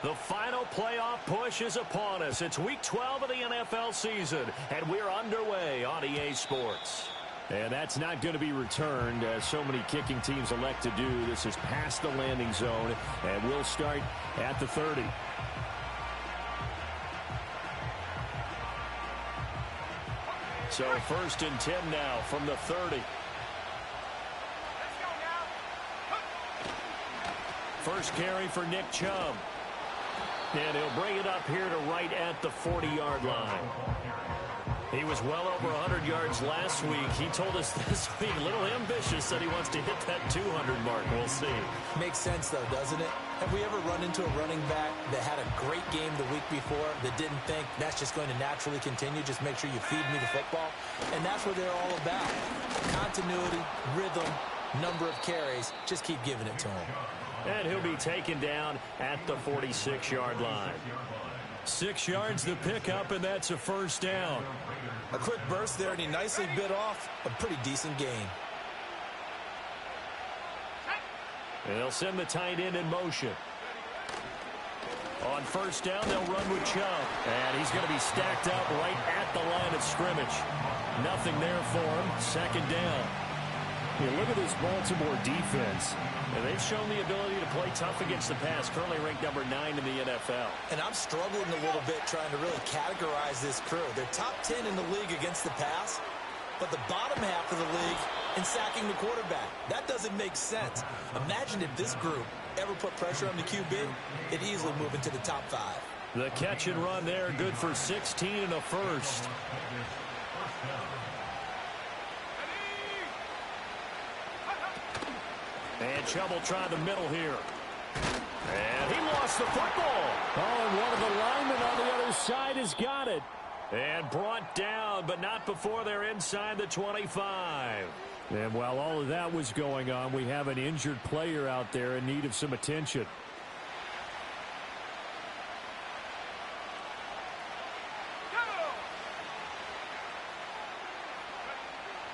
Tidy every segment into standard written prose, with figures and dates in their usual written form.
The final playoff push is upon us. It's Week 12 of the NFL season, and we're underway on EA Sports. And that's not going to be returned, as so many kicking teams elect to do. This is past the landing zone, and we'll start at the 30. So 1st and 10 now from the 30. First carry for Nick Chubb. And he'll bring it up here to right at the 40-yard line. He was well over 100 yards last week. He told us this week, a little ambitious, that he wants to hit that 200 mark. We'll see. Makes sense, though, doesn't it? Have we ever run into a running back that had a great game the week before that didn't think that's just going to naturally continue? Just make sure you feed me the football. And that's what they're all about. Continuity, rhythm, number of carries. Just keep giving it to him. And he'll be taken down at the 46-yard line. 6 yards to pick up, and that's a first down. A quick burst there, and he nicely bit off a pretty decent gain. And they'll send the tight end in motion. On first down, they'll run with Chubb. And he's going to be stacked up right at the line of scrimmage. Nothing there for him. Second down. Yeah, look at this Baltimore defense. And they've shown the ability to play tough against the pass, currently ranked number 9 in the NFL. And I'm struggling a little bit trying to really categorize this crew. They're top 10 in the league against the pass, but the bottom half of the league in sacking the quarterback. That doesn't make sense. Imagine if this group ever put pressure on the QB, it'd easily move into the top 5. The catch and run there, good for 16 and a first. And Chubb will try the middle here. And he lost the football. Oh, and one of the linemen on the other side has got it. And brought down, but not before they're inside the 25. And while all of that was going on, we have an injured player out there in need of some attention.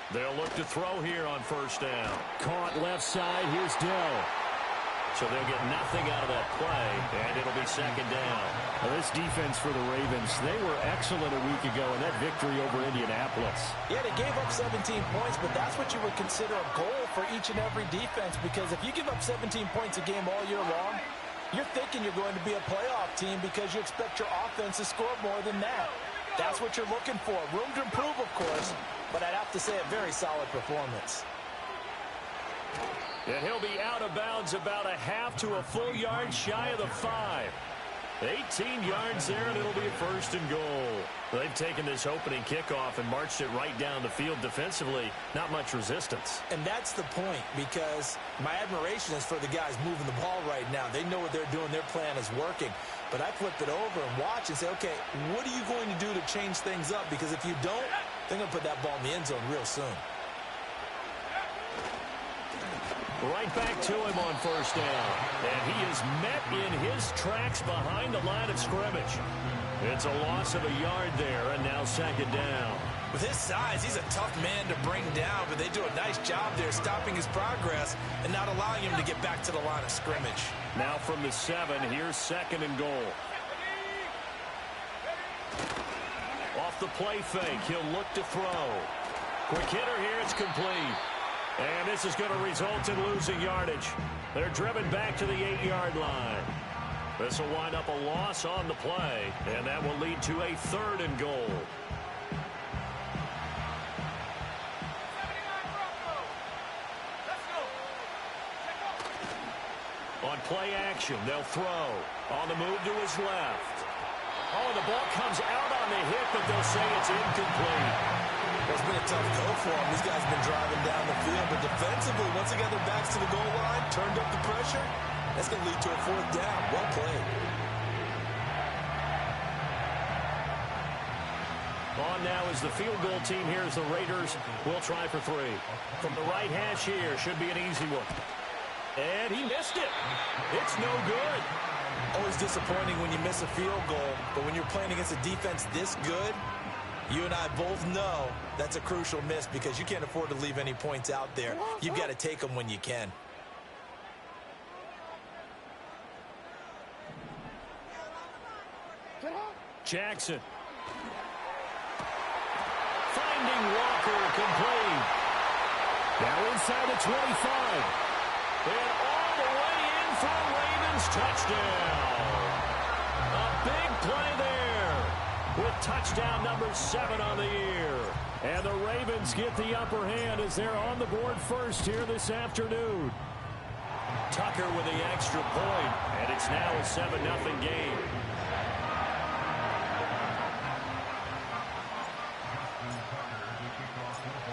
They'll look to throw here on first down. Caught left side. Here's Dell. So they'll get nothing out of that play, and it'll be second down. Well, this defense for the Ravens, they were excellent a week ago in that victory over Indianapolis. Yeah, they gave up 17 points, but that's what you would consider a goal for each and every defense, because if you give up 17 points a game all year long, you're thinking you're going to be a playoff team because you expect your offense to score more than that. That's what you're looking for. Room to improve, of course, but I'd have to say a very solid performance. And he'll be out of bounds about a half to a full yard shy of the 5. 18 yards there, and it'll be a first and goal. They've taken this opening kickoff and marched it right down the field defensively. Not much resistance. And that's the point, because my admiration is for the guys moving the ball right now. They know what they're doing. Their plan is working. But I flip it over and watch and say, okay, what are you going to do to change things up? Because if you don't, they're going to put that ball in the end zone real soon. Right back to him on first down. And he is met in his tracks behind the line of scrimmage. It's a loss of a yard there, and now second down. With his size, he's a tough man to bring down, but they do a nice job there stopping his progress and not allowing him to get back to the line of scrimmage. Now from the 7, here's second and goal. Off the play fake, he'll look to throw. Quick hitter here, it's complete. And this is going to result in losing yardage. They're driven back to the 8-yard line. This will wind up a loss on the play, and that will lead to a third and goal. On play action, they'll throw. On the move to his left. Oh, the ball comes out on the hit, but they'll say it's incomplete. It's been a tough go for him. These guys have been driving down the field, but defensively, once they got their backs to the goal line, turned up the pressure, that's going to lead to a fourth down. Well played. On now is the field goal team here as the Raiders will try for 3. From the right hash here, should be an easy one. And he missed it. It's no good. Always disappointing when you miss a field goal, but when you're playing against a defense this good, you and I both know that's a crucial miss because you can't afford to leave any points out there. You've got to take them when you can. Jackson. Finding Walker, complete. Now inside the 25. And all the way in for a Ravens touchdown. A big play there with touchdown number 7 on the year. And the Ravens get the upper hand as they're on the board first here this afternoon. Tucker with the extra point, and it's now a 7-0 game.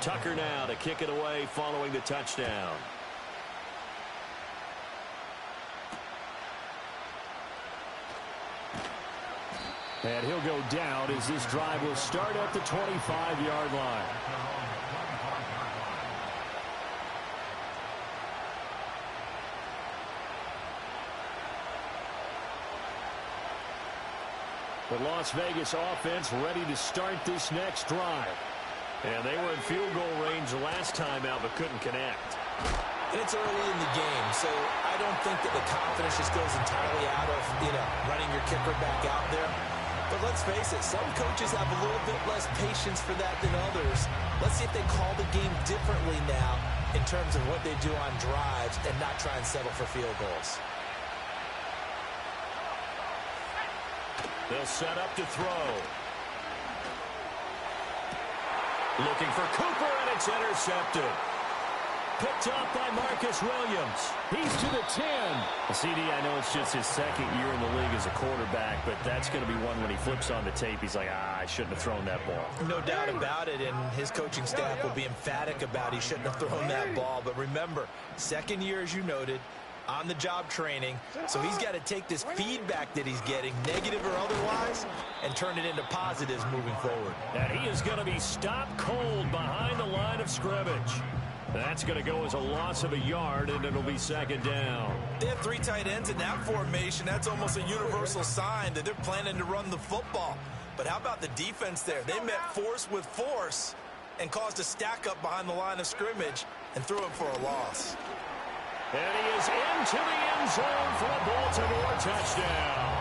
Tucker now to kick it away following the touchdown. And he'll go down as this drive will start at the 25-yard line. The Las Vegas offense ready to start this next drive. And they were in field goal range last time out, but couldn't connect. And it's early in the game, so I don't think that the confidence just goes entirely out of, running your kicker back out there. But let's face it, some coaches have a little bit less patience for that than others. Let's see if they call the game differently now in terms of what they do on drives and not try and settle for field goals. They'll set up to throw. Looking for Cooper, and it's intercepted. Picked up by Marcus Williams. He's to the 10. CD, I know it's just his second year in the league as a quarterback, but that's going to be one when he flips on the tape. He's like, I shouldn't have thrown that ball. No doubt about it, and his coaching staff will be emphatic about he shouldn't have thrown that ball. But remember, second year, as you noted, on-the-job training, so he's got to take this feedback that he's getting, negative or otherwise, and turn it into positives moving forward. And he is going to be stopped cold behind the line of scrimmage. That's going to go as a loss of a yard, and it'll be second down. They have 3 tight ends in that formation. That's almost a universal sign that they're planning to run the football. But how about the defense there? They met force with force and caused a stack up behind the line of scrimmage and threw it for a loss. And he is into the end zone for a Baltimore touchdown.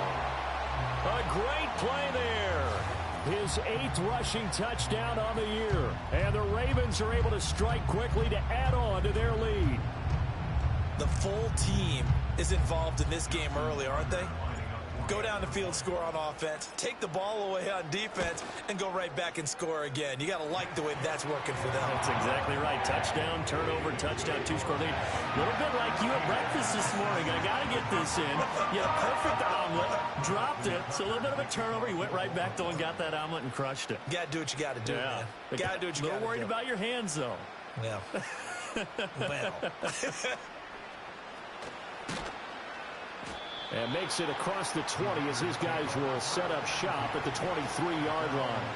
A great play there. His 8th rushing touchdown on the year. And the Ravens are able to strike quickly to add on to their lead. The full team is involved in this game early, aren't they? Go down the field, score on offense, take the ball away on defense, and go right back and score again. You got to like the way that's working for them. That's exactly right. Touchdown, turnover, touchdown, 2-score lead. A little bit like you at breakfast this morning. I got to get this in. You had a perfect omelet, dropped it. So a little bit of a turnover. You went right back, though, and got that omelet and crushed it. You got to do what you got to do, man. You got to do what you got to do. A little worried about your hands, though. Yeah. Well. And makes it across the 20 as his guys will set up shop at the 23-yard line.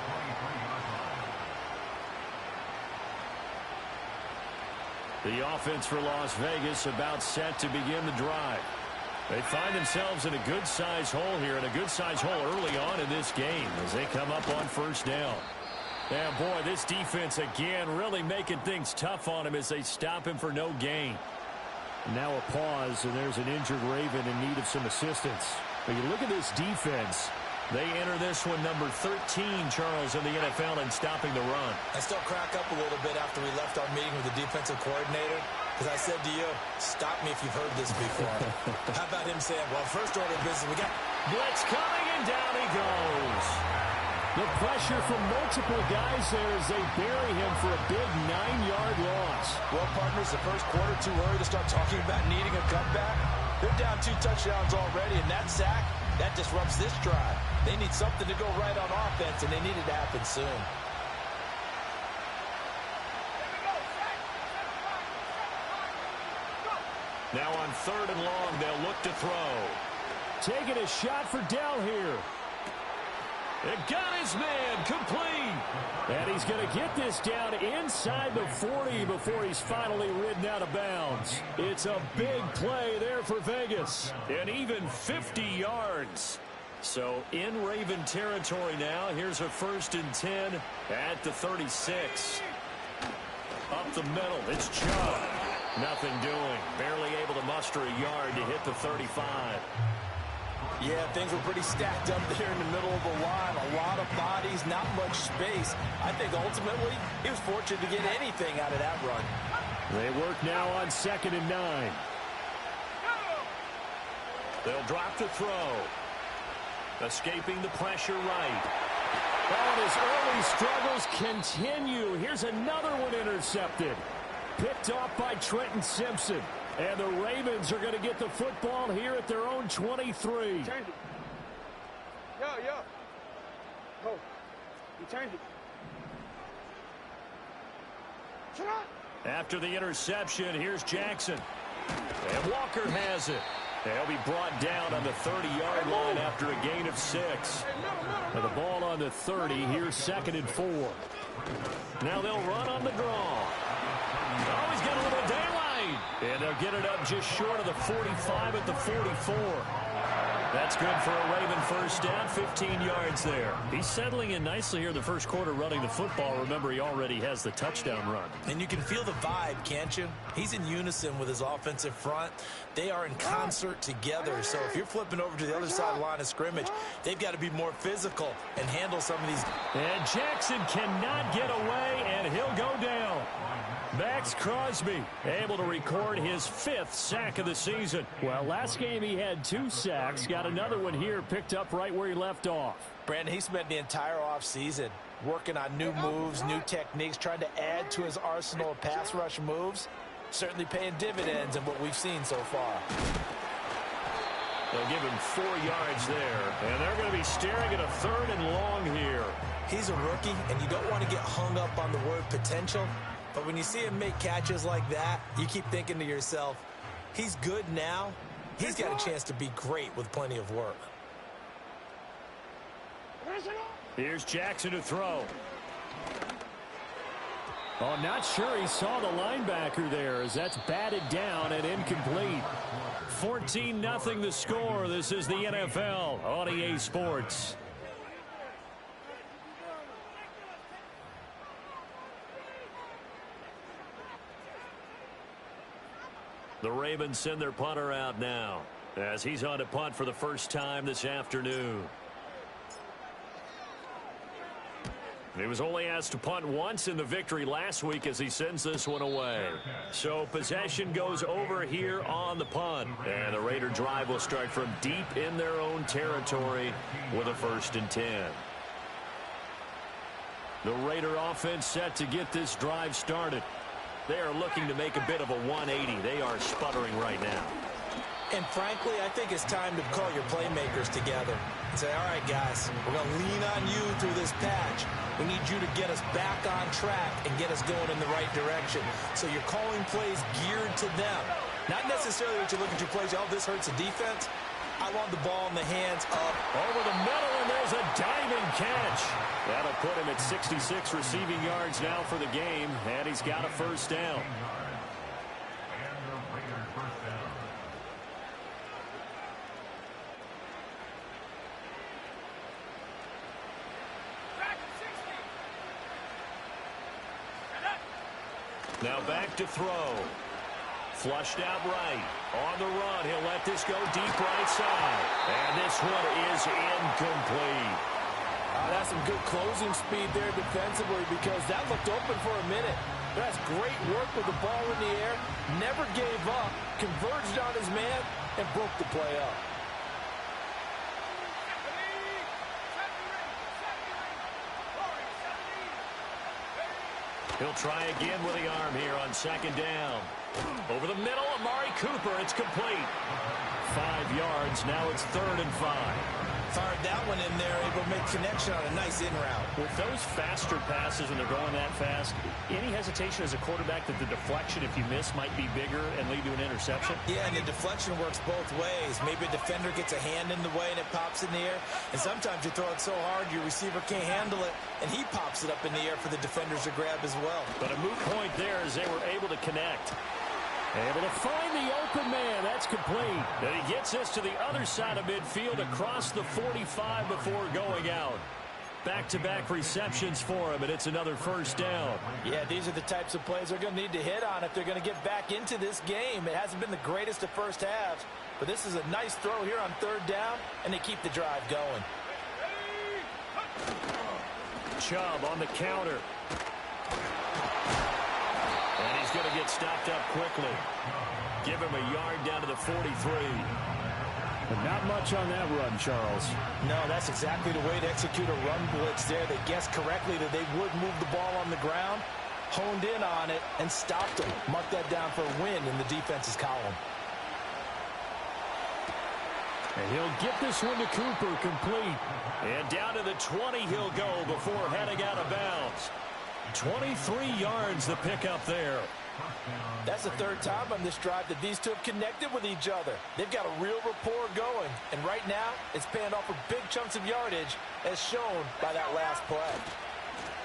The offense for Las Vegas about set to begin the drive. They find themselves in a good-sized hole here, and a good-sized hole early on in this game as they come up on first down. And, boy, this defense again really making things tough on him as they stop him for no gain. Now a pause, and there's an injured Raven in need of some assistance. But you look at this defense. They enter this one number 13, Charles, in the NFL in stopping the run. I still crack up a little bit after we left our meeting with the defensive coordinator, because I said to you, stop me if you've heard this before. How about him saying, well, first order of business, we got blitz coming, and down he goes. The pressure from multiple guys there as they bury him for a big 9-yard loss. Well, partners, the first quarter too early to start talking about needing a comeback. They're down 2 touchdowns already, and that sack, that disrupts this drive. They need something to go right on offense, and they need it to happen soon. Now on 3rd and long, they'll look to throw. Taking a shot for Dell here. It got his man complete. And he's going to get this down inside the 40 before he's finally ridden out of bounds. It's a big play there for Vegas. And even 50 yards. So in Raven territory now. Here's a 1st and 10 at the 36. Up the middle. It's Chubb. Nothing doing. Barely able to muster a yard to hit the 35. Yeah, things were pretty stacked up there in the middle of the line. A lot of bodies, not much space. I think ultimately he was fortunate to get anything out of that run. They work now on 2nd and 9. They'll drop to throw. Escaping the pressure right. Oh, and his early struggles continue. Here's another one intercepted. Picked off by Trenton Simpson. And the Ravens are going to get the football here at their own 23. Change it. Yo. Oh, you change it. Shut up. After the interception, here's Jackson. And Walker has it. They'll be brought down on the 30-yard line after a gain of 6. And the ball on the 30. Here's 2nd and 4. Now they'll run on the draw. Oh, he's got a little daylight. And they'll get it up just short of the 45 at the 44. That's good for a Raven first down, 15 yards there. He's settling in nicely here in the first quarter running the football. Remember, he already has the touchdown run. And you can feel the vibe, can't you? He's in unison with his offensive front. They are in concert together. So if you're flipping over to the other side of the line of scrimmage, they've got to be more physical and handle some of these. And Jackson cannot get away, and he'll go down. Max Crosby able to record his 5th sack of the season. Well, last game he had 2 sacks. Got another one here picked up right where he left off. Brandon, he spent the entire offseason working on new moves, new techniques, trying to add to his arsenal of pass rush moves. Certainly paying dividends in what we've seen so far. They'll give him 4 yards there. And they're going to be staring at a 3rd and long here. He's a rookie, and you don't want to get hung up on the word potential. But when you see him make catches like that, you keep thinking to yourself, he's good now. He's got a chance to be great with plenty of work. Here's Jackson to throw. Oh, not sure he saw the linebacker there as that's batted down and incomplete. 14-0 the score. This is the NFL on EA Sports. The Ravens send their punter out now as he's on to punt for the first time this afternoon. He was only asked to punt once in the victory last week as he sends this one away. So possession goes over here on the punt. And the Raider drive will start from deep in their own territory with a 1st and 10. The Raider offense set to get this drive started. They are looking to make a bit of a 180. They are sputtering right now. And frankly, I think it's time to call your playmakers together and say, all right, guys, we're going to lean on you through this patch. We need you to get us back on track and get us going in the right direction. So you're calling plays geared to them. Not necessarily that you look at your plays, oh, this hurts the defense. I want the ball in the hands of. Over the middle, and there's a diving catch. That'll put him at 66 receiving yards now for the game, and he's got a 1st down. Now back to throw. Flushed out right. On the run, he'll let this go deep right side. And this one is incomplete. That's some good closing speed there defensively because that looked open for a minute. That's great work with the ball in the air. Never gave up. Converged on his man and broke the play up. He'll try again with the arm here on 2nd down. Over the middle, Amari Cooper. It's complete. 5 yards. Now it's 3rd and 5. Fired that one in there, able to make connection on a nice in route. With those faster passes when they're going that fast, any hesitation as a quarterback that the deflection, if you miss, might be bigger and lead to an interception? Yeah, and the deflection works both ways. Maybe a defender gets a hand in the way and it pops in the air. And sometimes you throw it so hard your receiver can't handle it, and he pops it up in the air for the defenders to grab as well. But a moot point there as they were able to connect. Able to find the open man. That's complete. And he gets us to the other side of midfield across the 45 before going out. Back-to-back receptions for him, and it's another first down. Yeah, these are the types of plays they're going to need to hit on if they're going to get back into this game. It hasn't been the greatest of first halves, but this is a nice throw here on third down, and they keep the drive going. Chubb on the counter. And he's going to get stopped up quickly. Give him a yard down to the 43. But not much on that run, Charles. No, that's exactly the way to execute a run blitz there. They guessed correctly that they would move the ball on the ground, honed in on it, and stopped them. Mark that down for a win in the defense's column. And he'll get this one to Cooper, complete. And down to the 20 he'll go before heading out of bounds. 23 yards the pickup there. That's the third time on this drive that these two have connected with each other. They've got a real rapport going, and right now it's paying off with big chunks of yardage as shown by that last play.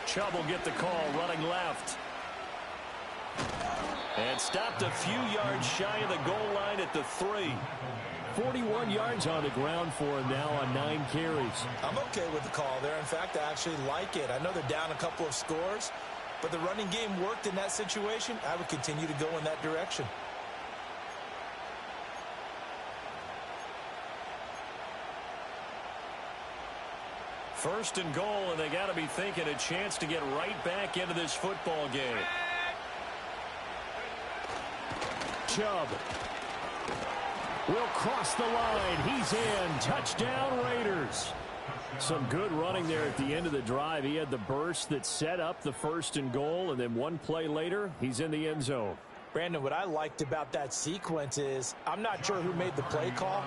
Chubb will get the call running left. And stopped a few yards shy of the goal line at the 3. 41 yards on the ground for him now on 9 carries. I'm okay with the call there. In fact, I actually like it. I know they're down a couple of scores, but the running game worked in that situation. I would continue to go in that direction. First and goal, and they got to be thinking a chance to get right back into this football game. Chubb will cross the line. He's in. Touchdown, Raiders. Some good running there at the end of the drive. He had the burst that set up the first and goal, and then one play later, he's in the end zone. Brandon, what I liked about that sequence is I'm not sure who made the play call,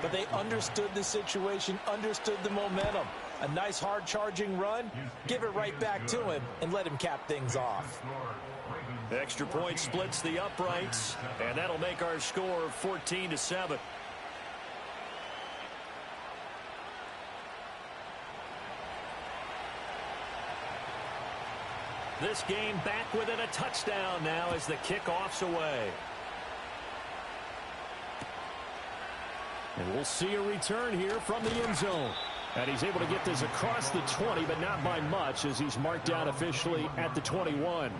but they understood the situation, understood the momentum. A nice hard-charging run, give it right back to him, and let him cap things off. Extra point splits the uprights, and that'll make our score 14-7. This game back within a touchdown now as the kickoff's away. And we'll see a return here from the end zone. And he's able to get this across the 20, but not by much as he's marked down officially at the 21.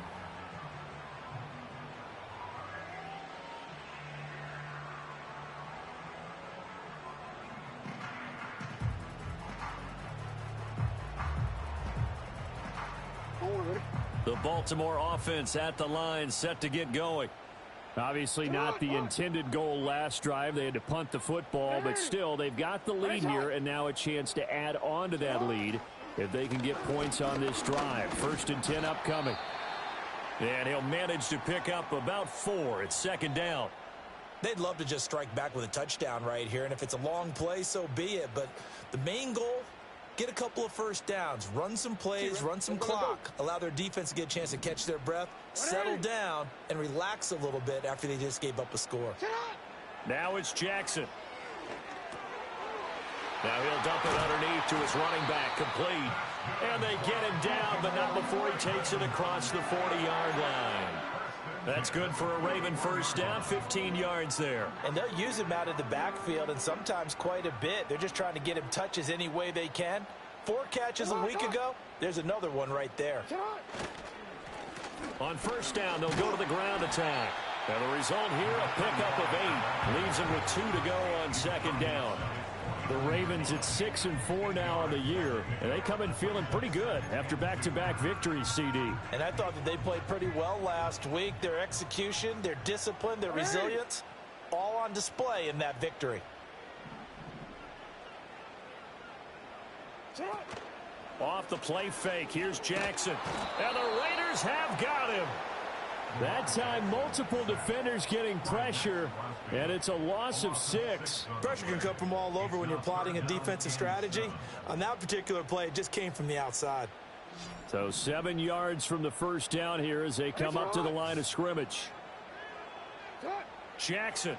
The Baltimore offense at the line, set to get going. Obviously not the intended goal last drive. They had to punt the football, but still they've got the lead here and now a chance to add on to that lead if they can get points on this drive. 1st and 10 upcoming. And he'll manage to pick up about 4 at second down. They'd love to just strike back with a touchdown right here, and if it's a long play, so be it. But the main goal, get a couple of first downs, run some plays, run some clock, allow their defense to get a chance to catch their breath, settle down, and relax a little bit after they just gave up a score. Now it's Jackson. Now he'll dump it underneath to his running back, complete. And they get him down, but not before he takes it across the 40-yard line. That's good for a Raven first down, 15 yards there. And they'll use him out of the backfield, and sometimes quite a bit. They're just trying to get him touches any way they can. 4 catches a week ago. There's another one right there. On first down, they'll go to the ground attack. And the result here, a pickup of 8. Leaves them with 2 to go on second down. The Ravens at 6-4 now on the year, and they come in feeling pretty good after back-to-back victories, CD. And I thought that they played pretty well last week. Their execution, their discipline, their resilience, all on display in that victory. Off the play fake, here's Jackson. And the Raiders have got him. That time, multiple defenders getting pressure, and it's a loss of 6. Pressure can come from all over when you're plotting a defensive strategy. On that particular play, it just came from the outside. So 7 yards from the first down here as they come up to the line of scrimmage. Jackson.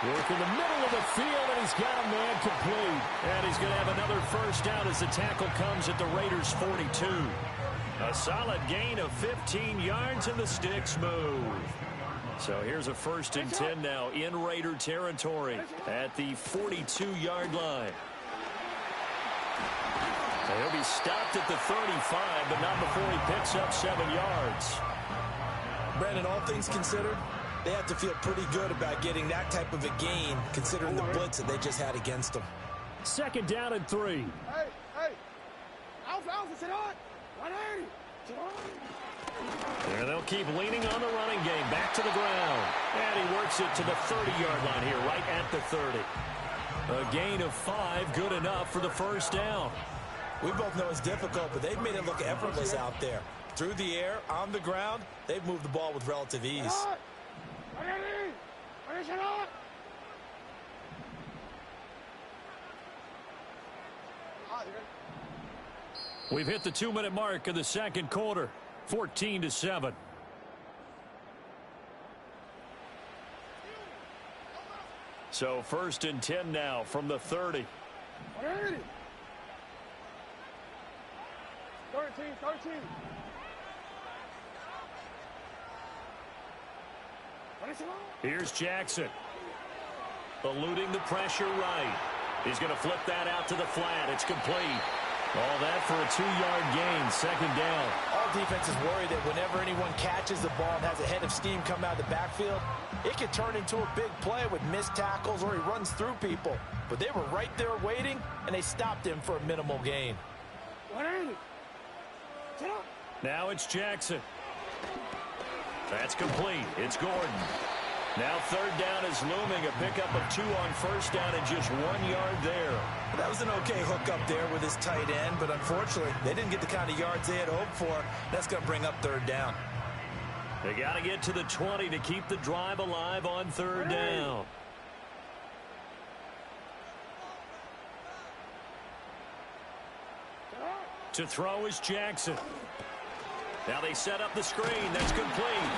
Work in the middle of the field, and he's got a man complete. And he's going to have another first down as the tackle comes at the Raiders' 42. A solid gain of 15 yards, and the sticks move. So here's a 1st and 10 now in Raider territory at the 42-yard line. And he'll be stopped at the 35, but not before he picks up 7 yards. Brandon, all things considered, they have to feel pretty good about getting that type of a gain, considering the blitz that they just had against them. 2nd down and 3. Hey. Alpha, sit on. 180. And they'll keep leaning on the running game. Back to the ground. And he works it to the 30-yard line here, right at the 30. A gain of 5, good enough for the 1st down. We both know it's difficult, but they've made it look effortless out there. Through the air, on the ground, they've moved the ball with relative ease. We've hit the 2-minute mark of the 2nd quarter. 14-7. So 1st and 10 now from the 30. 13. Here's Jackson. Eluding the pressure right. He's going to flip that out to the flat. It's complete. All that for a 2-yard gain, 2nd down. All defenses worry that whenever anyone catches the ball and has a head of steam come out of the backfield, it can turn into a big play with missed tackles or he runs through people. But they were right there waiting, and they stopped him for a minimal gain. Now it's Jackson. That's complete. It's Gordon. Now 3rd down is looming. A pickup of 2 on 1st down and just 1 yard there. That was an okay hook up there with his tight end, but unfortunately, they didn't get the kind of yards they had hoped for. That's going to bring up 3rd down. They got to get to the 20 to keep the drive alive on 3rd down. To throw is Jackson. Now they set up the screen. That's complete.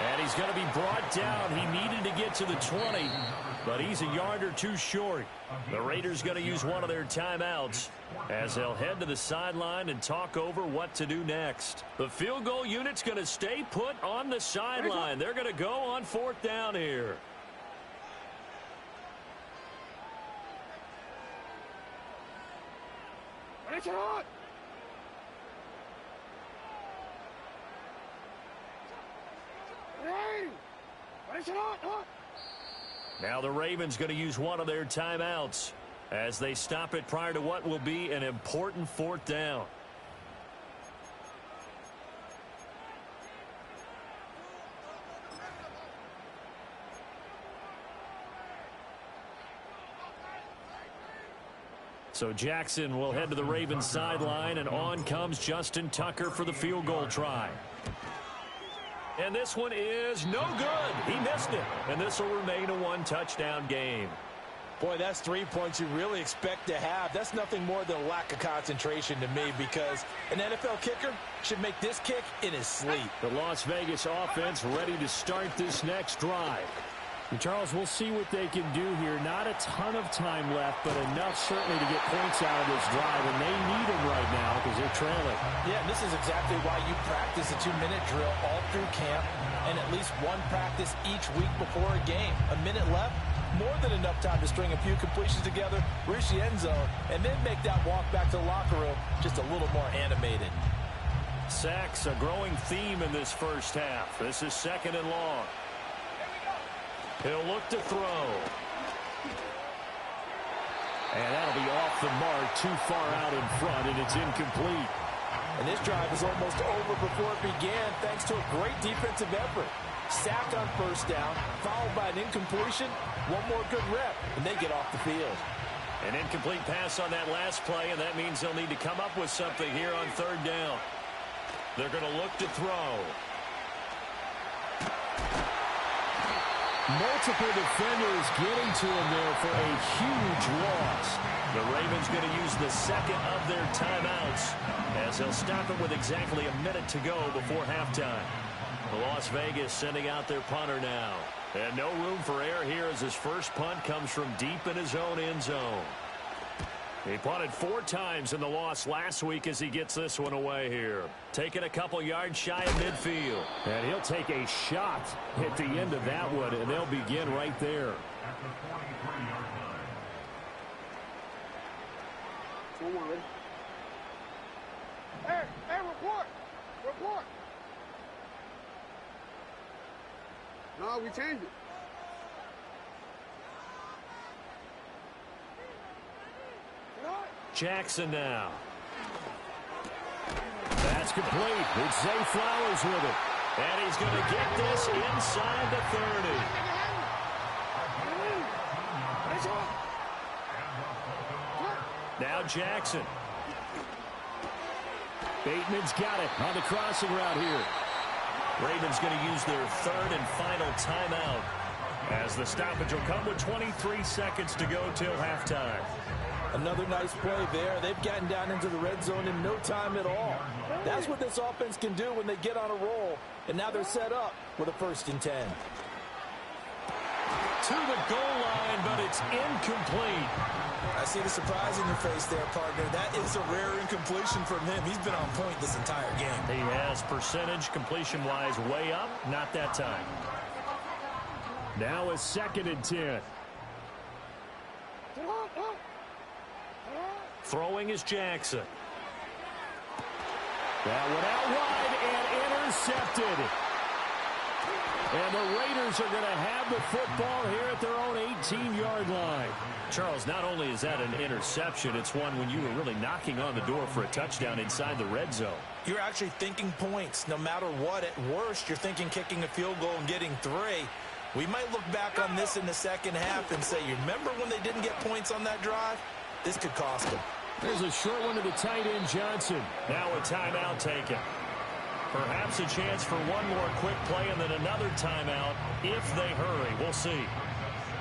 And he's going to be brought down. He needed to get to the 20, but he's a yard or 2 short. The Raiders going to use one of their timeouts as they'll head to the sideline and talk over what to do next. The field goal unit's going to stay put on the sideline. They're going to go on 4th down here. Now the Ravens going to use one of their timeouts as they stop it prior to what will be an important 4th down. So Jackson will head to the Ravens sideline, and on comes Justin Tucker for the field goal try. And this one is no good. He missed it. And this will remain a 1-touchdown game. Boy, that's 3 points you really expect to have. That's nothing more than a lack of concentration to me, because an NFL kicker should make this kick in his sleep. The Las Vegas offense ready to start this next drive. And Charles, we'll see what they can do here. Not a ton of time left, but enough certainly to get points out of this drive, and they need them right now because they're trailing. Yeah, and this is exactly why you practice a 2-minute drill all through camp and at least one practice each week before a game. A minute left, more than enough time to string a few completions together, reach the end zone, and then make that walk back to the locker room just a little more animated. Sacks, a growing theme in this first half. This is 2nd and long. He'll look to throw. And that'll be off the mark, too far out in front, and it's incomplete. And this drive is almost over before it began thanks to a great defensive effort. Sack on 1st down, followed by an incompletion, one more good rep, and they get off the field. An incomplete pass on that last play, and that means they'll need to come up with something here on 3rd down. They're going to look to throw. Multiple defenders getting to him there for a huge loss. The Ravens going to use the 2nd of their timeouts as they'll stop it with exactly a minute to go before halftime. Las Vegas sending out their punter now. And no room for error here as his first punt comes from deep in his own end zone. He punted 4 times in the loss last week as he gets this one away here. Taking a couple yards shy of midfield. And he'll take a shot at the end of that one, and they'll begin right there. Hey, report. Report. No, we changed it. Jackson now. That's complete. It's Zay Flowers with it. And he's going to get this inside the 30. Now Jackson. Bateman's got it on the crossing route here. Ravens going to use their third and final timeout, as the stoppage will come with 23 seconds to go till halftime. Another nice play there. They've gotten down into the red zone in no time at all. That's what this offense can do when they get on a roll. And now they're set up with a 1st and 10. To the goal line, but it's incomplete. I see the surprise in your face there, partner. That is a rare incompletion from him. He's been on point this entire game. He has percentage completion-wise way up. Not that time. Now a 2nd and 10. Throwing is Jackson. That one out wide and intercepted. And the Raiders are going to have the football here at their own 18-yard line. Charles, not only is that an interception, it's one when you were really knocking on the door for a touchdown inside the red zone. You're actually thinking points. No matter what, at worst, you're thinking kicking a field goal and getting 3. We might look back on this in the second half and say, you remember when they didn't get points on that drive? This could cost them. There's a short one to the tight end, Johnson. Now a timeout taken. Perhaps a chance for one more quick play and then another timeout if they hurry. We'll see.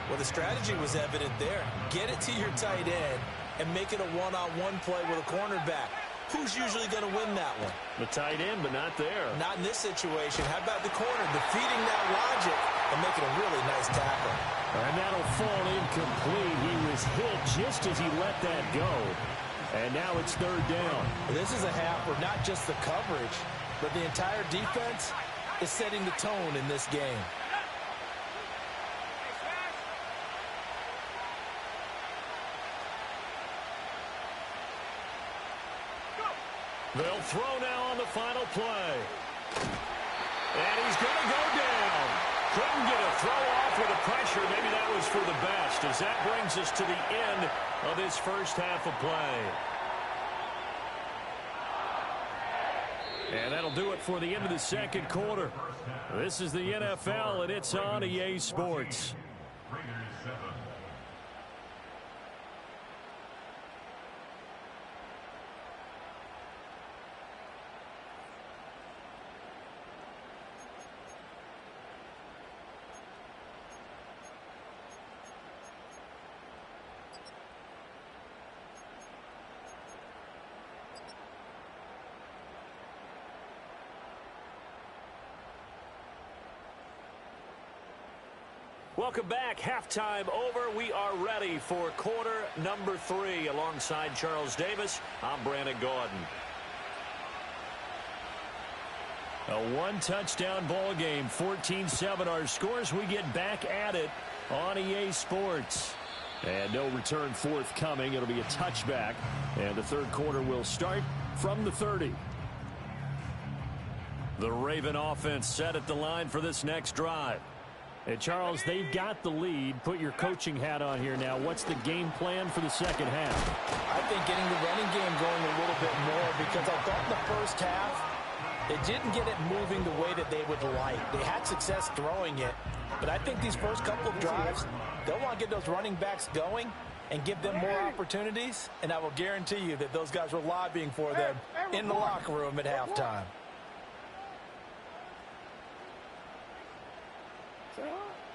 Well, the strategy was evident there. Get it to your tight end and make it a one-on-one play with a cornerback. Who's usually going to win that one? The tight end, but not there. Not in this situation. How about the corner defeating that logic and making a really nice tackle? And that'll fall incomplete. He was hit just as he let that go. And now it's 3rd down. This is a half where not just the coverage, but the entire defense is setting the tone in this game. They'll throw now on the final play. And he's going to go down. Couldn't get a throw off with the pressure. Maybe that was for the best, as that brings us to the end of this first half of play. And that'll do it for the end of the second quarter. This is the NFL, and it's on EA Sports. Welcome back. Halftime over. We are ready for quarter number 3. Alongside Charles Davis, I'm Brandon Gaudin. A one-touchdown ball game, 14-7 our scores. We get back at it on EA Sports. And no return forthcoming. It'll be a touchback. And the third quarter will start from the 30. The Raven offense set at the line for this next drive. And Charles, they've got the lead. Put your coaching hat on here now. What's the game plan for the second half? I think getting the running game going a little bit more, because I thought in the first half they didn't get it moving the way that they would like. They had success throwing it, but I think these first couple of drives, they'll want to get those running backs going and give them more opportunities, and I will guarantee you that those guys were lobbying for them in the locker room at halftime.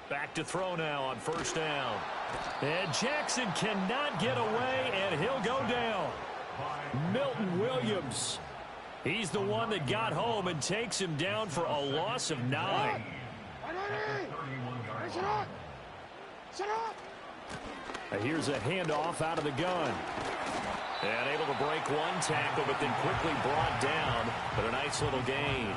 Back to throw now on first down. And Jackson cannot get away, and he'll go down. Milton Williams. He's the one that got home and takes him down for a loss of 9. Here's a handoff out of the gun. And able to break one tackle, but then quickly brought down. But a nice little gain.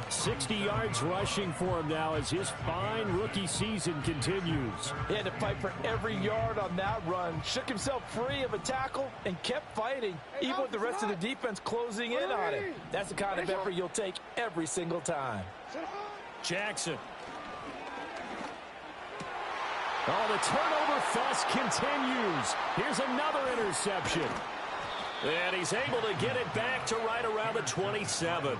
60 yards rushing for him now as his fine rookie season continues. He had to fight for every yard on that run. Shook himself free of a tackle and kept fighting, even with the rest of the defense closing in on him. That's the kind of effort you'll take every single time. Jackson. Oh, the turnover fuss continues. Here's another interception. And he's able to get it back to right around the 27.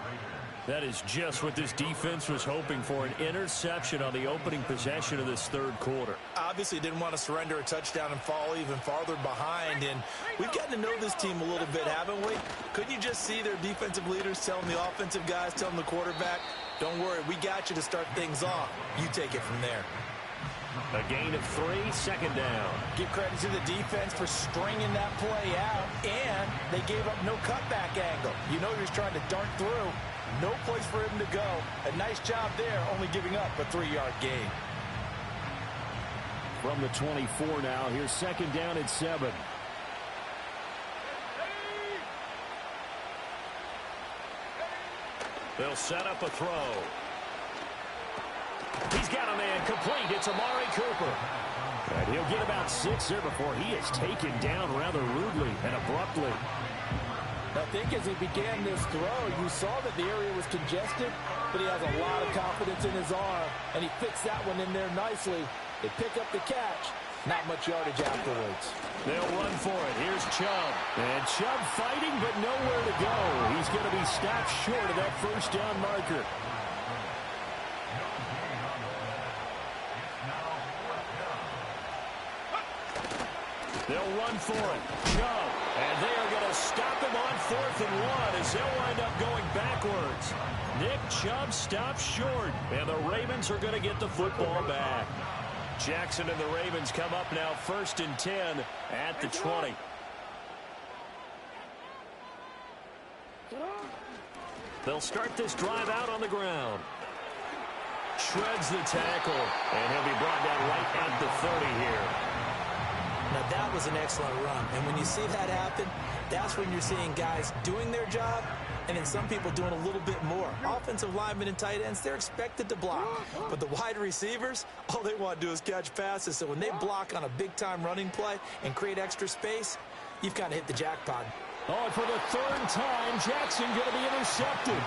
That is just what this defense was hoping for, an interception on the opening possession of this third quarter. Obviously didn't want to surrender a touchdown and fall even farther behind, and we've gotten to know this team a little bit, haven't we? Couldn't you just see their defensive leaders telling the offensive guys, telling the quarterback, don't worry, we got you to start things off. You take it from there. A gain of 3, second down. Give credit to the defense for stringing that play out, and they gave up no cutback angle. You know he was trying to dart through. No place for him to go. A nice job there, only giving up a 3-yard gain. From the 24 now, here's second down at 7. They'll set up a throw. He's got a man complete. It's Amari Cooper. And he'll get about 6 there before he is taken down rather rudely and abruptly. I think as he began this throw, you saw that the area was congested, but he has a lot of confidence in his arm, and he fits that one in there nicely. They pick up the catch. Not much yardage afterwards. They'll run for it. Here's Chubb. And Chubb fighting, but nowhere to go. He's going to be stopped short of that first down marker. They'll run for it. Chubb. And they are going to stop him on 4th and 1 as they'll wind up going backwards. Nick Chubb stops short, and the Ravens are going to get the football back. Jackson and the Ravens come up now 1st and 10 at the 20. They'll start this drive out on the ground. Shreds the tackle, and he'll be brought down right at the 30 here. Now, that was an excellent run. And when you see that happen, that's when you're seeing guys doing their job and then some people doing a little bit more. Offensive linemen and tight ends, they're expected to block. But the wide receivers, all they want to do is catch passes. So when they block on a big-time running play and create extra space, you've kind of hit the jackpot. Oh, and for the 3rd time, Jackson going to be intercepted.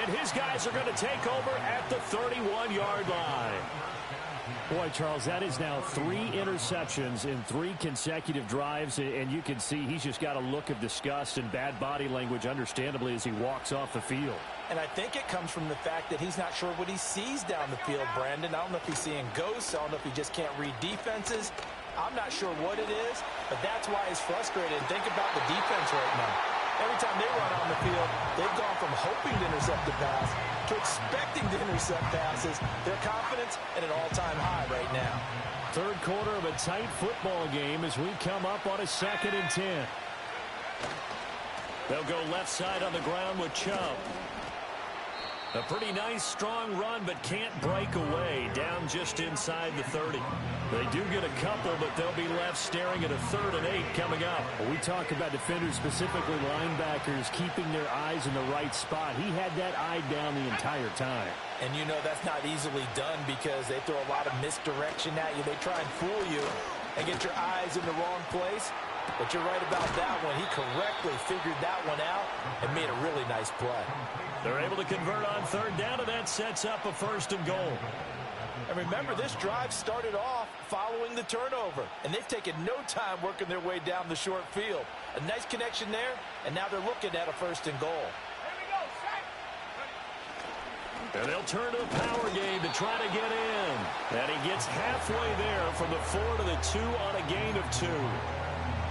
And his guys are going to take over at the 31-yard line. Boy, Charles, that is now 3 interceptions in 3 consecutive drives, and you can see he's just got a look of disgust and bad body language, understandably, as he walks off the field. And I think it comes from the fact that he's not sure what he sees down the field, Brandon. I don't know if he's seeing ghosts. I don't know if he just can't read defenses. I'm not sure what it is, but that's why he's frustrated. And think about the defense right now. Every time they run on the field, they've gone from hoping to intercept the pass to expecting to intercept passes. Their confidence at an all-time high right now. 3rd quarter of a tight football game as we come up on a 2nd and 10. They'll go left side on the ground with Chubb. A pretty nice, strong run, but can't break away. Down just inside the 30. They do get a couple, but they'll be left staring at a 3rd and 8 coming up. We talk about defenders, specifically linebackers, keeping their eyes in the right spot. He had that eye down the entire time. And you know that's not easily done because they throw a lot of misdirection at you. They try and fool you and get your eyes in the wrong place. But you're right about that one. He correctly figured that one out and made a really nice play. They're able to convert on 3rd down, and that sets up a 1st and goal. And remember, this drive started off following the turnover, and they've taken no time working their way down the short field. A nice connection there, and now they're looking at a 1st and goal. And they'll turn to a power game to try to get in. And he gets halfway there from the 4 to the 2 on a gain of 2.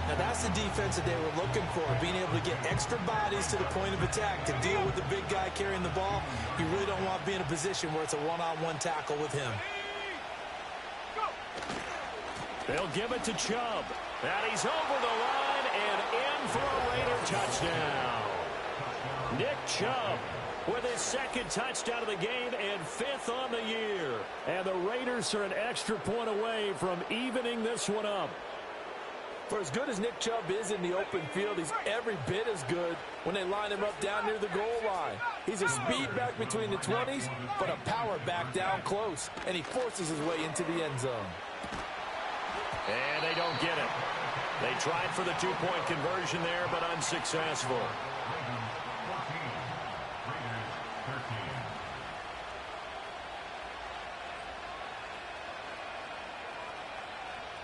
Now that's the defense that they were looking for, being able to get extra bodies to the point of attack to deal with the big guy carrying the ball. You really don't want to be in a position where it's a one-on-one tackle with him. They'll give it to Chubb. And he's over the line and in for a Raider touchdown. Nick Chubb with his second touchdown of the game and 5th on the year. And the Raiders are an extra point away from evening this one up. For as good as Nick Chubb is in the open field, he's every bit as good when they line him up down near the goal line. He's a speed back between the 20s, but a power back down close, and he forces his way into the end zone. And they don't get it. They tried for the 2-point conversion there, but unsuccessful.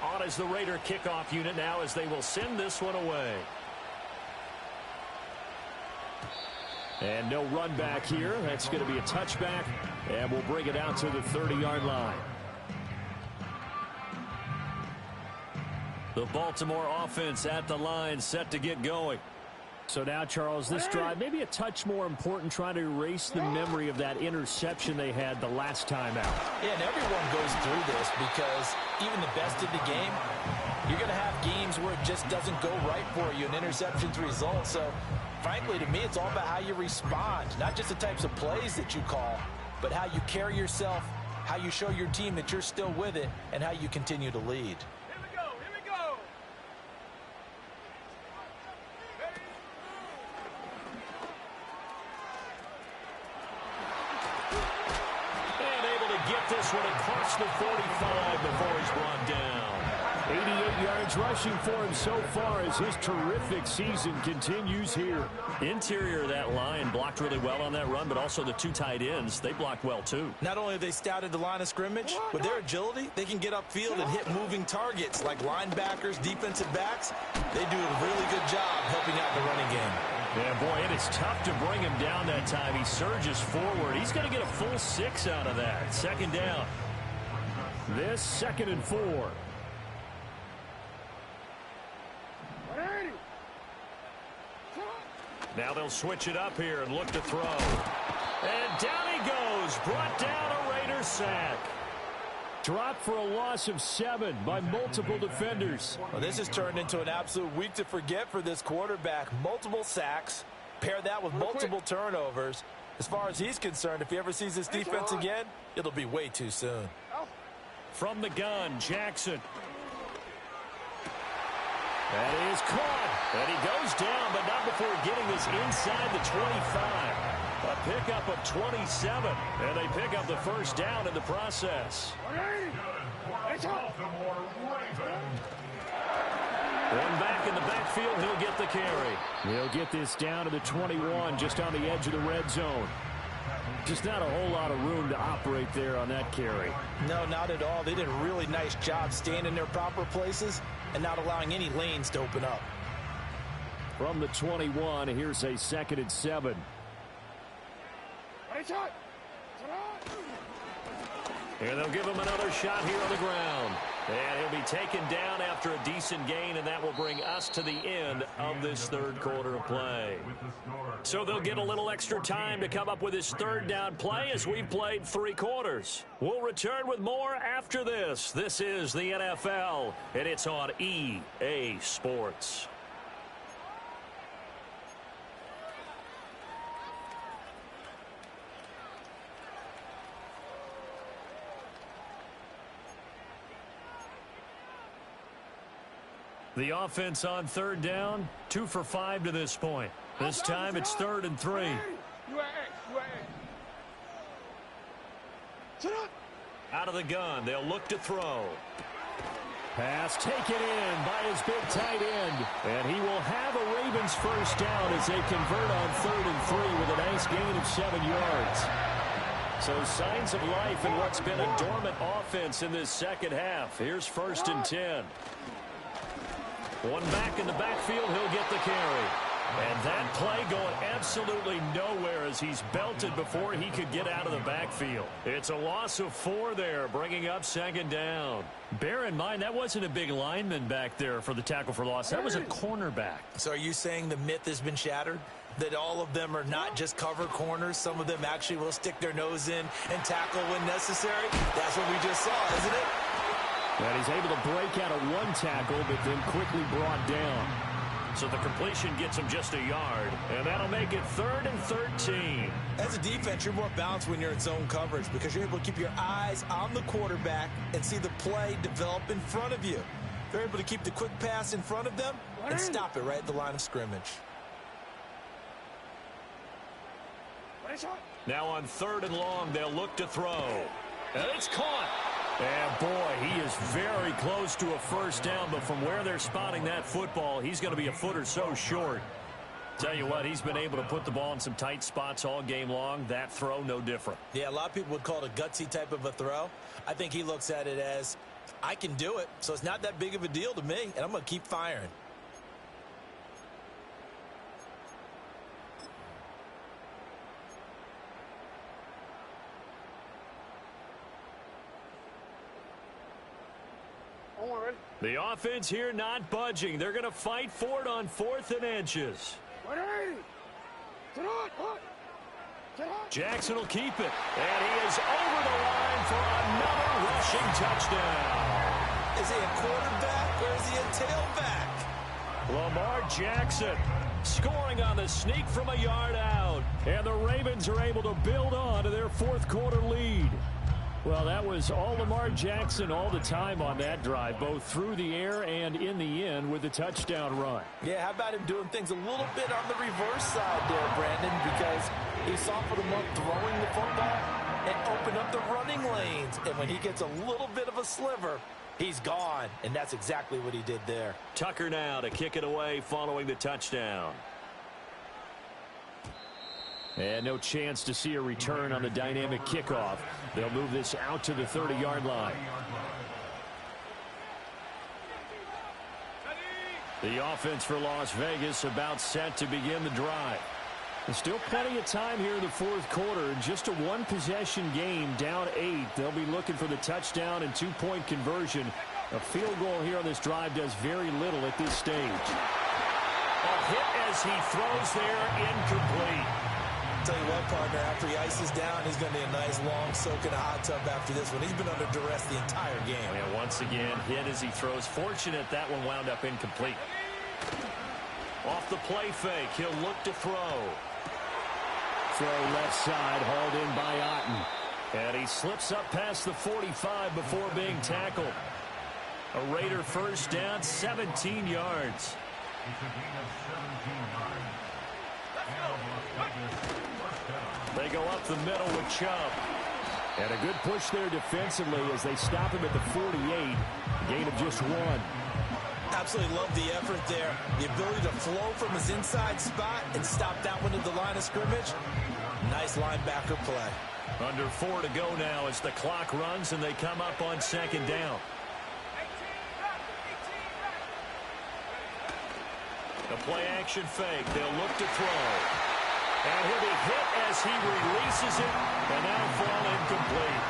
On is the Raider kickoff unit now as they will send this one away. And no run back here. That's going to be a touchback, and we'll bring it out to the 30-yard line. The Baltimore offense at the line, set to get going. So now, Charles, this drive maybe a touch more important, trying to erase the memory of that interception they had the last time out. Yeah, and everyone goes through this because even the best in the game, you're going to have games where it just doesn't go right for you, and interceptions result. So, frankly, to me, it's all about how you respond, not just the types of plays that you call, but how you carry yourself, how you show your team that you're still with it, and how you continue to lead. This one across the 45 before he's brought down. 88 yards rushing for him so far as his terrific season continues here. Interior of that line blocked really well on that run, but also the 2 tight ends, they blocked well too. Not only have they scouted the line of scrimmage, with their agility, they can get upfield and hit moving targets like linebackers, defensive backs. They do a really good job helping out the running game. Yeah, boy, it is tough to bring him down that time. He surges forward. He's going to get a full 6 out of that. Second down. This 2nd and 4. Now they'll switch it up here and look to throw. And down he goes. Brought down a Raider sack. Dropped for a loss of 7 by multiple defenders. Well, this has turned into an absolute week to forget for this quarterback. Multiple sacks. Pair that with multiple turnovers. As far as he's concerned, if he ever sees this defense again, it'll be way too soon. From the gun, Jackson. That is caught. And he goes down, but not before getting this inside the 25. A pickup of 27, and they pick up the first down in the process. One back in the backfield, he'll get the carry. He'll get this down to the 21, just on the edge of the red zone. Just not a whole lot of room to operate there on that carry. No, not at all. They did a really nice job staying in their proper places and not allowing any lanes to open up. From the 21, here's a 2nd and 7. Here they'll give him another shot here on the ground. And he'll be taken down after a decent gain, and that will bring us to the end of this 3rd quarter of play. So they'll get a little extra time to come up with his 3rd down play as we've played 3 quarters. We'll return with more after this. This is the NFL, and it's on EA Sports. The offense on 3rd down, 2 for 5 to this point. This time it's 3rd and 3. Out of the gun, they'll look to throw. Pass taken in by his big tight end. And he will have a Ravens first down as they convert on 3rd and 3 with a nice gain of 7 yards. So signs of life in what's been a dormant offense in this second half. Here's 1st and 10. One back in the backfield, he'll get the carry. And that play going absolutely nowhere as he's belted before he could get out of the backfield. It's a loss of 4 there, bringing up 2nd down. Bear in mind, that wasn't a big lineman back there for the tackle for loss. That was a cornerback. So are you saying the myth has been shattered? That all of them are not just cover corners? Some of them actually will stick their nose in and tackle when necessary? That's what we just saw, isn't it? And he's able to break out of 1 tackle, but then quickly brought down. So the completion gets him just a yard, and that'll make it 3rd and 13. As a defense, you're more balanced when you're in zone coverage because you're able to keep your eyes on the quarterback and see the play develop in front of you. They're able to keep the quick pass in front of them and stop it right at the line of scrimmage. Now on 3rd and long, they'll look to throw. And it's caught. And boy, he is very close to a first down, but from where they're spotting that football, he's going to be a foot or so short. Tell you what, he's been able to put the ball in some tight spots all game long. That throw, no different. Yeah, a lot of people would call it a gutsy type of a throw. I think he looks at it as, I can do it, so it's not that big of a deal to me, and I'm going to keep firing. The offense here not budging. They're going to fight for it on 4th and inches. Jackson will keep it. And he is over the line for another rushing touchdown. Is he a quarterback or is he a tailback? Lamar Jackson scoring on the sneak from a yard out. And the Ravens are able to build on to their 4th quarter lead. Well, that was all Lamar Jackson all the time on that drive, both through the air and in the end with the touchdown run. Yeah, how about him doing things a little bit on the reverse side there, Brandon, because he softened him up throwing the football and opened up the running lanes. And when he gets a little bit of a sliver, he's gone. And that's exactly what he did there. Tucker now to kick it away following the touchdown. And no chance to see a return on the dynamic kickoff. They'll move this out to the 30-yard line. The offense for Las Vegas about set to begin the drive. There's still plenty of time here in the 4th quarter. Just a one-possession game, down 8. They'll be looking for the touchdown and 2-point conversion. A field goal here on this drive does very little at this stage. A hit as he throws there, incomplete. Tell you what, partner, after he ices down, he's going to be a nice long soak in a hot tub after this one. He's been under duress the entire game. And once again, hit as he throws. Fortunate that one wound up incomplete. Off the play fake, he'll look to throw. Throw left side, hauled in by Otten. And he slips up past the 45 before being tackled. A Raider first down, 17 yards. They go up the middle with Chubb. And a good push there defensively as they stop him at the 48. Gain of just 1. Absolutely love the effort there. The ability to flow from his inside spot and stop that one at the line of scrimmage. Nice linebacker play. Under 4 to go now as the clock runs and they come up on 2nd down. The play action fake. They'll look to throw. And he'll be hit as he releases it, and that'll fall incomplete.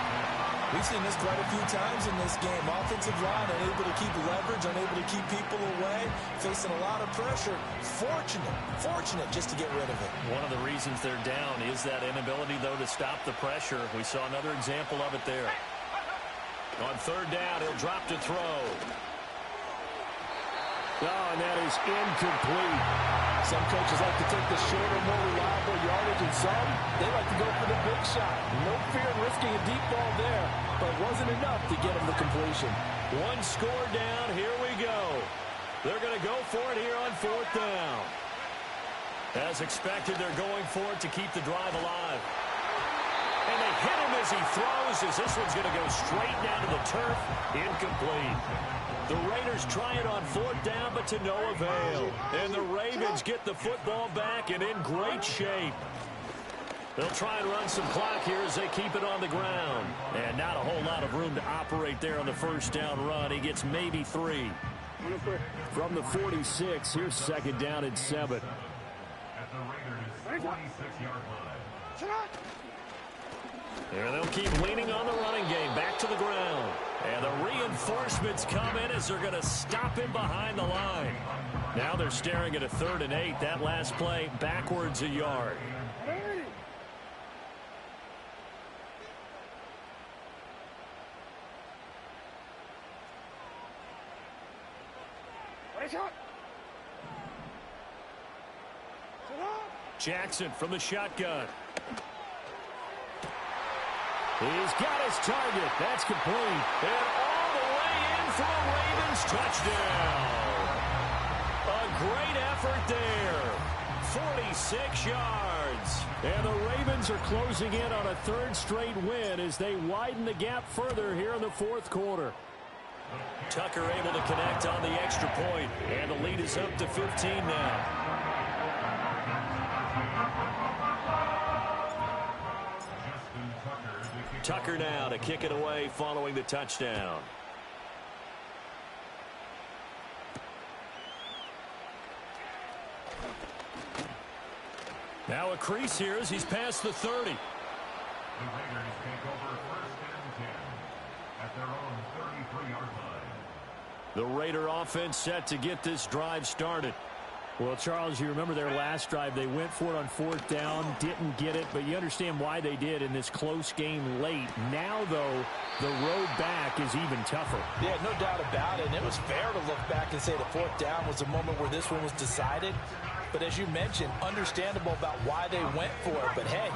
We've seen this quite a few times in this game. Offensive line unable to keep leverage, unable to keep people away, facing a lot of pressure. Fortunate just to get rid of it. One of the reasons they're down is that inability, though, to stop the pressure. We saw another example of it there. On 3rd down, he'll drop to throw. Oh, and that is incomplete. Some coaches like to take the shorter, more reliable yardage, and some, they like to go for the big shot. No fear in risking a deep ball there, but it wasn't enough to get them the completion. One score down, here we go. They're going to go for it here on 4th down. As expected, they're going for it to keep the drive alive. And they hit him as he throws, as this one's going to go straight down to the turf. Incomplete. The Raiders try it on 4th down, but to no avail. And the Ravens get the football back and in great shape. They'll try and run some clock here as they keep it on the ground. And not a whole lot of room to operate there on the first down run. He gets maybe 3. From the 46, here's 2nd down and 7. At the Raiders' 46-yard line. And they'll keep leaning on the running game. Back to the ground. And the reinforcements come in as they're going to stop him behind the line. Now they're staring at a 3rd and 8. That last play backwards a yard. Jackson from the shotgun. He's got his target. That's complete. And all the way in for a Ravens touchdown. A great effort there. 46 yards. And the Ravens are closing in on a third straight win as they widen the gap further here in the fourth quarter. Tucker able to connect on the extra point, and the lead is up to 15 now. Tucker now to kick it away following the touchdown. Now a crease here as he's past the 30. The Raiders take over first and 10 at their own 33-yard line. The Raider offense set to get this drive started. Well, Charles, you remember their last drive. They went for it on fourth down, didn't get it, but you understand why they did in this close game late. Now, though, the road back is even tougher. Yeah, no doubt about it. And it was fair to look back and say the fourth down was a moment where this one was decided. But as you mentioned, understandable about why they went for it. But, hey,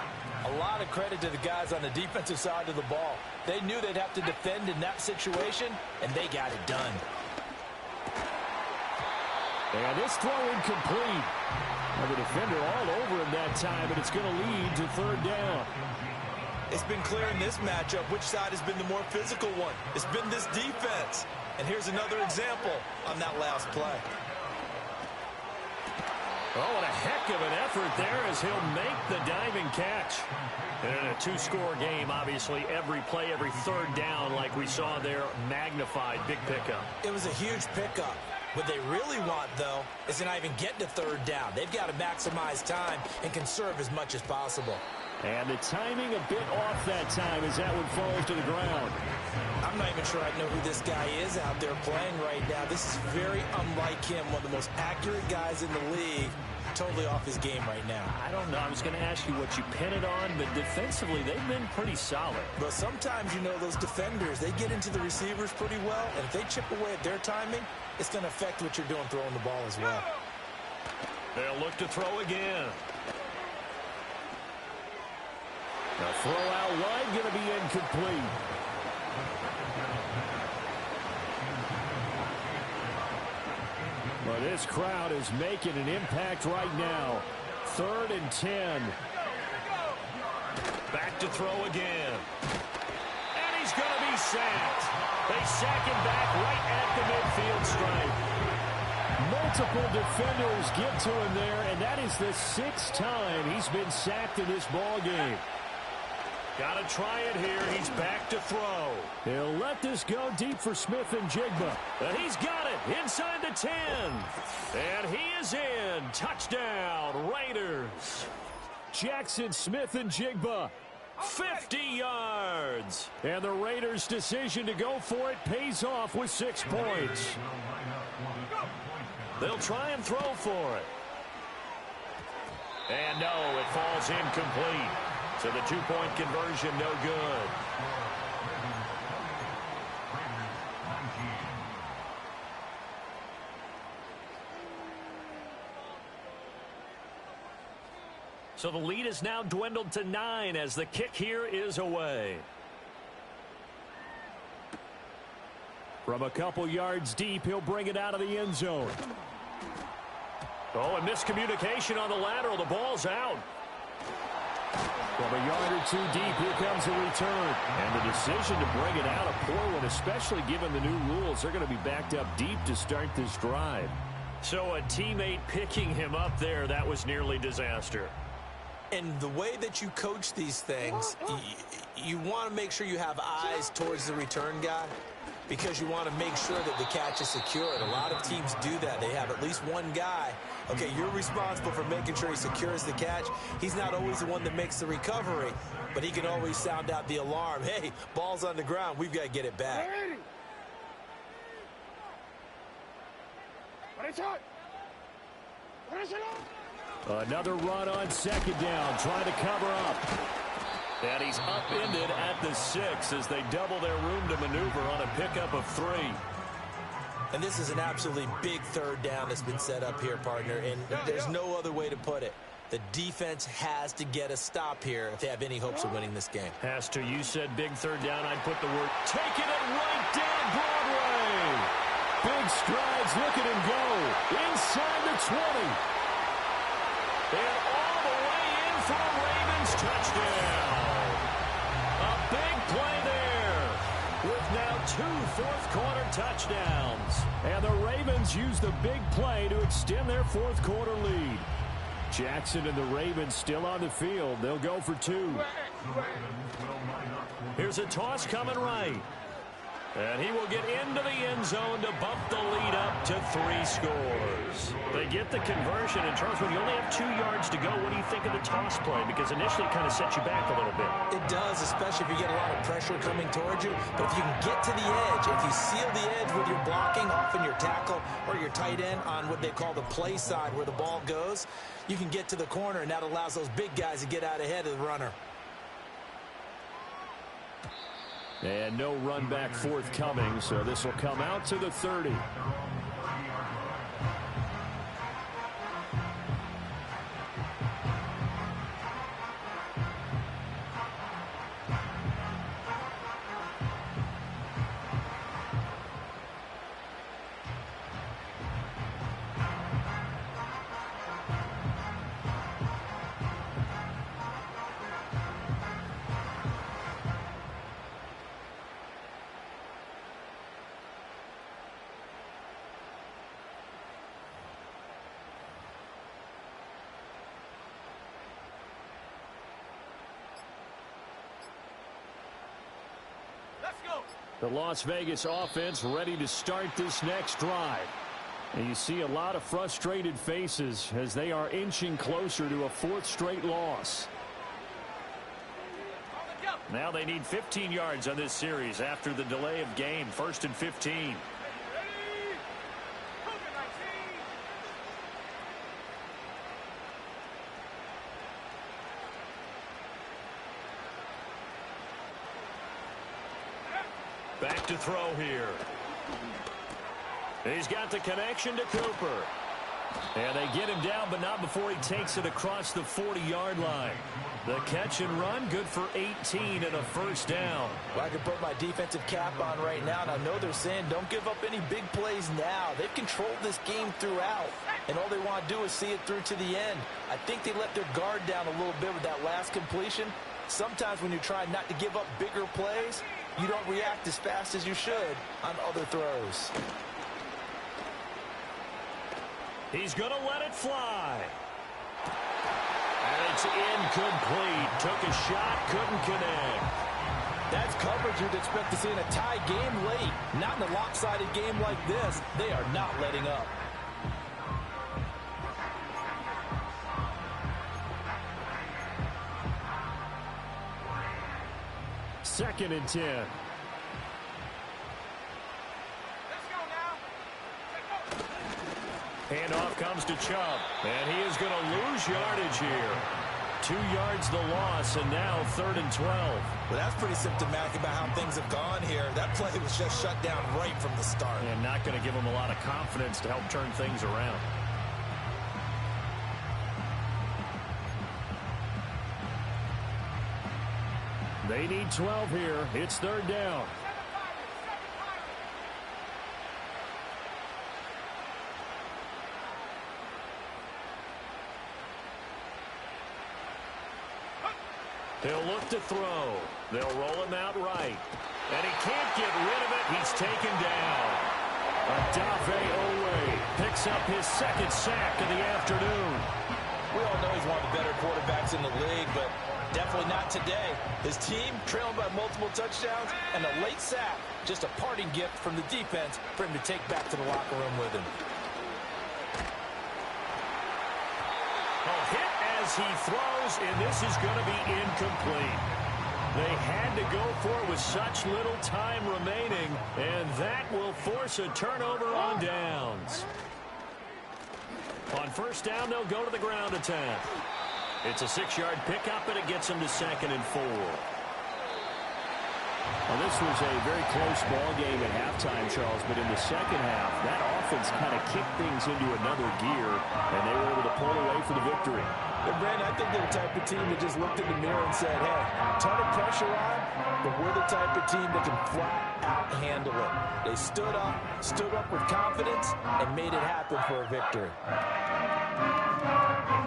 a lot of credit to the guys on the defensive side of the ball. They knew they'd have to defend in that situation, and they got it done. And this throw incomplete. Well, the defender all over him that time, but it's going to lead to third down. It's been clear in this matchup which side has been the more physical one. It's been this defense. And here's another example on that last play. Oh, what a heck of an effort there as he'll make the diving catch. And in a two-score game, obviously, every play, every third down, like we saw there, magnified. Big pickup. It was a huge pickup. What they really want, though, is to not even get to third down. They've got to maximize time and conserve as much as possible. And the timing a bit off that time as that one falls to the ground. I'm not even sure I know who this guy is out there playing right now. This is very unlike him, one of the most accurate guys in the league. Totally off his game right now. I don't know. I was going to ask you what you pin it on, but defensively, they've been pretty solid. But sometimes, you know, those defenders, they get into the receivers pretty well, and if they chip away at their timing, it's going to affect what you're doing throwing the ball as well. They'll look to throw again. The throw out wide going to be incomplete. Well, this crowd is making an impact right now. 3rd and 10. Back to throw again. And he's going to be sacked. They sack him back right at the midfield stripe. Multiple defenders get to him there, and that is the 6th time he's been sacked in this ball game. Got to try it here. He's back to throw. He'll let this go deep for Smith-Njigba. And he's got it inside the 10. And he is in. Touchdown, Raiders. Jackson Smith-Njigba. 50 yards. And the Raiders' decision to go for it pays off with 6 points. They'll try and throw for it. And no, it falls incomplete. So the 2-point conversion, no good. So the lead is now dwindled to 9 as the kick here is away. From a couple yards deep, he'll bring it out of the end zone. Oh, and miscommunication on the lateral. The ball's out. From a yard or 2 deep, here comes the return. And the decision to bring it out, a poor one, especially given the new rules. They're going to be backed up deep to start this drive. So a teammate picking him up there, that was nearly disaster. And the way that you coach these things, you want to make sure you have eyes towards the return guy because you want to make sure that the catch is secured. A lot of teams do that. They have at least one guy. Okay, you're responsible for making sure he secures the catch. He's not always the one that makes the recovery, but he can always sound out the alarm. Hey, ball's on the ground. We've got to get it back. Another run on 2nd down, trying to cover up. And he's upended at the 6 as they double their room to maneuver on a pickup of 3. And this is an absolutely big third down that's been set up here, partner, and there's no other way to put it. The defense has to get a stop here if they have any hopes of winning this game. Has to. You said big third down. I'd put the word taking it right down Broadway. Big strides. Look at him go. Inside the 20. And all the way in for a Ravens touchdown. A big play there with now 2 fourth-quarter touchdowns. And the Ravens use the big play to extend their fourth-quarter lead. Jackson and the Ravens still on the field. They'll go for 2. Here's a toss coming right. And he will get into the end zone to bump the lead up to 3 scores. They get the conversion. And, Charles, when you only have 2 yards to go, what do you think of the toss play? Because initially it kind of sets you back a little bit. It does, especially if you get a lot of pressure coming towards you. But if you can get to the edge, if you seal the edge with your blocking, often your tackle or your tight end on what they call the play side where the ball goes, you can get to the corner, and that allows those big guys to get out ahead of the runner. And no run back forthcoming, so this will come out to the 30. The Las Vegas offense ready to start this next drive. And you see a lot of frustrated faces as they are inching closer to a 4th straight loss. Now they need 15 yards on this series after the delay of game. 1st and 15. Back to throw here. He's got the connection to Cooper. And they get him down, but not before he takes it across the 40-yard line. The catch and run, good for 18 and a first down. Well, I can put my defensive cap on right now, and I know they're saying don't give up any big plays now. They've controlled this game throughout, and all they want to do is see it through to the end. I think they let their guard down a little bit with that last completion. Sometimes when you try not to give up bigger plays, you don't react as fast as you should on other throws. He's going to let it fly. And it's incomplete. Took a shot, couldn't connect. That's coverage you'd expect to see in a tie game late. Not in a lopsided game like this. They are not letting up. Second and 10. Handoff comes to Chubb, and he is going to lose yardage here. 2 yards the loss, and now 3rd and 12. Well, that's pretty symptomatic about how things have gone here. That play was just shut down right from the start. And not going to give him a lot of confidence to help turn things around. They need 12 here. It's 3rd down. He'll look to throw. They'll roll him out right. And he can't get rid of it. He's taken down. Odafe Oweh picks up his 2nd sack of the afternoon. We all know he's one of the better quarterbacks in the league, but definitely not today. His team trailing by multiple touchdowns and a late sack. Just a parting gift from the defense for him to take back to the locker room with him. Hit as he throws, and this is going to be incomplete. They had to go for it with such little time remaining, and that will force a turnover on downs. On 1st down, they'll go to the ground attack. It's a 6-yard pickup, and it gets them to 2nd and 4. Well, this was a very close ball game at halftime, Charles, but in the second half, that offense kind of kicked things into another gear, and they were able to pull away for the victory. And Brandon, I think they're the type of team that just looked in the mirror and said, hey, ton of pressure on, but we're the type of team that can flat out handle it. They stood up with confidence, and made it happen for a victory.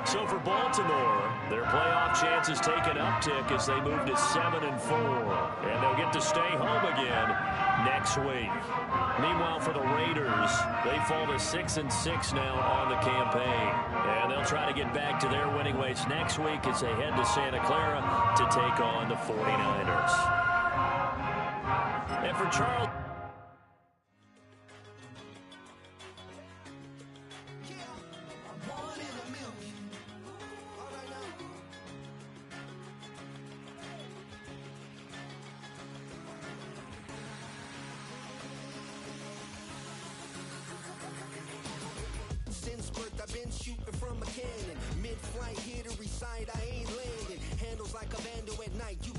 So for Baltimore, their playoff chances take an uptick as they move to 7-4. And they'll get to stay home again next week. Meanwhile, for the Raiders, they fall to 6-6 now on the campaign. And they'll try to get back to their winning ways next week as they head to Santa Clara to take on the 49ers. And for Charles... I've been shooting from a cannon. Mid-flight, here to recite, I ain't landing. Handles like a vandal at night. You